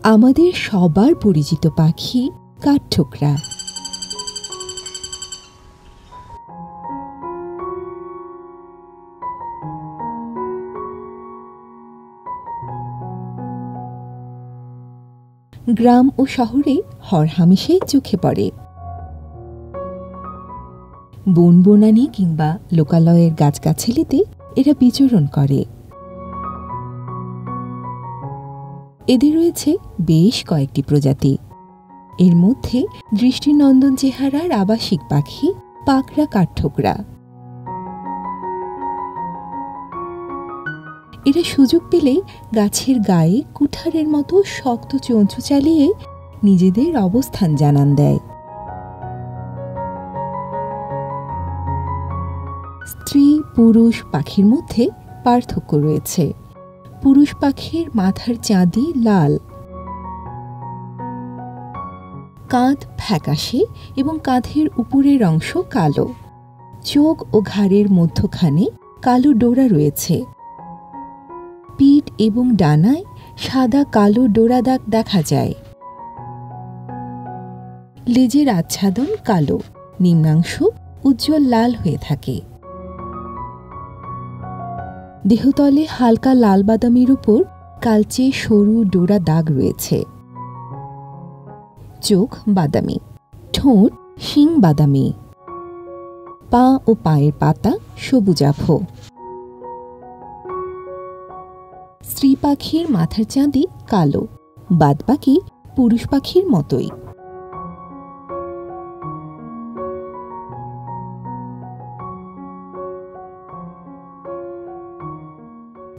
আমাদের সবার পরিচিত পাখি কাঠঠোকরা। গ্রাম ও শহরে হরহামেশাই চোখে পড়ে। বনবনানী কিংবা লোকালয়ের গাছগাছালিতে এরা বিচরণ করে। এদের রয়েছে বেশ কয়েকটি প্রজাতি। এর মধ্যে দৃষ্টিনন্দন চেহারার আবাসিক পাখি পাকড়া কাঠঠোকরা। এরা সুযোগ পেলে গাছের গায়ে কুঠারের মতো শক্ত চঞ্চু চালিয়ে নিজেদের অবস্থান জানান দেয়। স্ত্রী পুরুষ পাখির মধ্যে পার্থক্য রয়েছে। পুরুষ পাখির মাথার চাঁদি লাল, কাঁধ ফ্যাকাশে এবং কাঁধের উপরের অংশ কালো। চোখ ও ঘাড়ের মধ্যখানে কালো ডোরা রয়েছে। পিঠ এবং ডানায় সাদা কালো ডোরা দাগ দেখা যায়। লেজের আচ্ছাদন কালো, নিম্নাংশ উজ্জ্বল লাল হয়ে থাকে। দেহতলে হালকা লাল বাদামির উপর কালচে সরু ডোরা দাগ রয়েছে। চোখ বাদামি, ঠোঁট শিং বাদামি। পা ও পায়ের পাতা সবুজাভ। স্ত্রী পাখির মাথার চাঁদি কালো, বাদবাকি পুরুষ পাখির মতোই।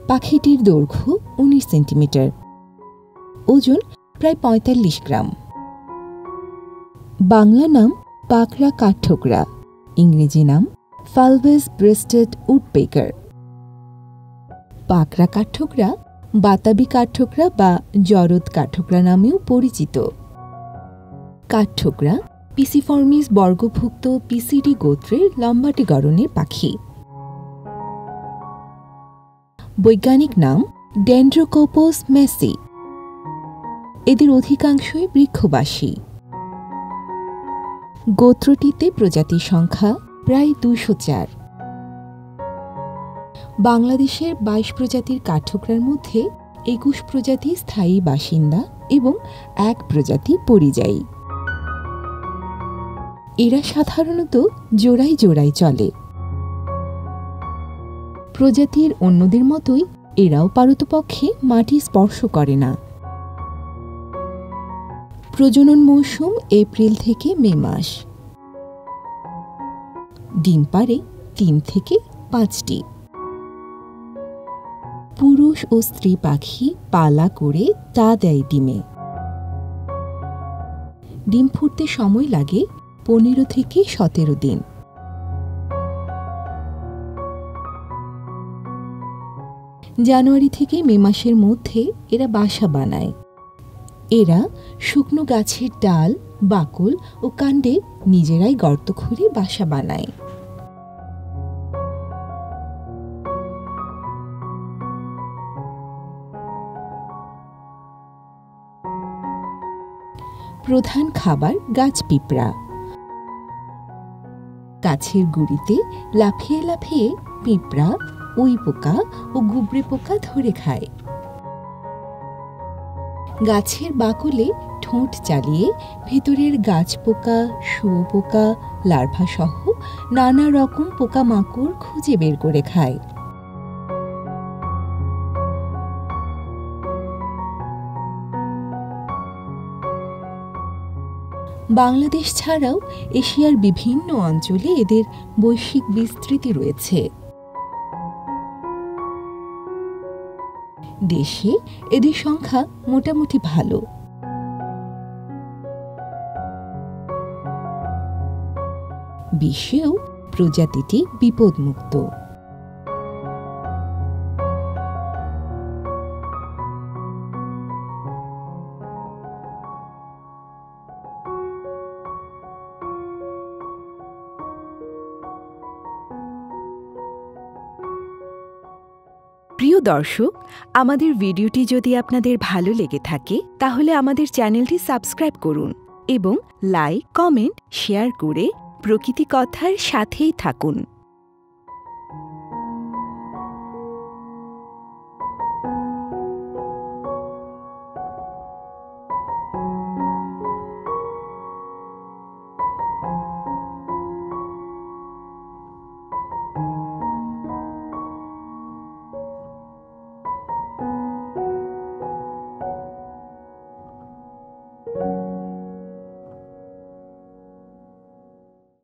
পাখিটির দৈর্ঘ্য ১৯ সেন্টিমিটার, ওজন প্রায় ৪৫ গ্রাম। বাংলা নাম পাকড়া কাঠঠোকরা, ইংরেজি নাম ফালভাস ব্রেস্টেড উডপেকার। পাকড়া কাঠঠোকরা বাতাবি কাঠঠোকরা বা জরদ কাঠঠোকরা নামেও পরিচিত। কাঠঠোকরা পিসিফর্মিস বর্গভুক্ত পিসিডি গোত্রের লম্বাটে গড়নের পাখি। বৈজ্ঞানিক নাম ডেন্ড্রোকোপস মেসি। এদের অধিকাংশই বৃক্ষবাসী। গোত্রটিতে প্রজাতির সংখ্যা প্রায় ২০৪। বাংলাদেশের ২২ প্রজাতির কাঠঠোকরার মধ্যে ২১ প্রজাতি স্থায়ী বাসিন্দা এবং ১ প্রজাতি পরিযায়ী। এরা সাধারণত জোড়ায় জোড়ায় চলে। প্রজাতির অন্যদের মতোই এরাও পারতপক্ষে মাটি স্পর্শ করে না। প্রজনন মৌসুম এপ্রিল থেকে মে মাস। ডিম পাড়ে ৩ থেকে ৫টি। পুরুষ ও স্ত্রী পাখি পালা করে তা দেয় ডিমে। ডিম ফুটতে সময় লাগে ১৫ থেকে ১৭ দিন। জানুয়ারি থেকে মে মাসের মধ্যে এরা বাসা বানায়। এরা শুকনো গাছের ডাল, বাকল ও কাণ্ডে নিজেরাই গর্ত খুঁড়ে বাসা বানায়। প্রধান খাবার গাছ পিঁপড়া। গাছের গুঁড়িতে লাফিয়ে লাফিয়ে পিঁপড়া, উই পোকা ও গুবরে পোকা ধরে খায়। গাছের বাকলে ঠোঁট চালিয়ে ভেতরের গাছ পোকা, শুঁয়োপোকা, লার্ভা সহ নানা রকম পোকামাকড় খুঁজে বের করে খায়। বাংলাদেশ ছাড়াও এশিয়ার বিভিন্ন অঞ্চলে এদের বৈশ্বিক বিস্তৃতি রয়েছে। দেশে এদের সংখ্যা মোটামুটি ভালো। বিশ্বেও প্রজাতিটি বিপদমুক্ত। প্রিয় দর্শক, আমাদের ভিডিওটি যদি আপনাদের ভালো লেগে থাকে তাহলে আমাদের চ্যানেলটি সাবস্ক্রাইব করুন এবং লাইক, কমেন্ট, শেয়ার করে প্রকৃতি কথার সাথেই থাকুন।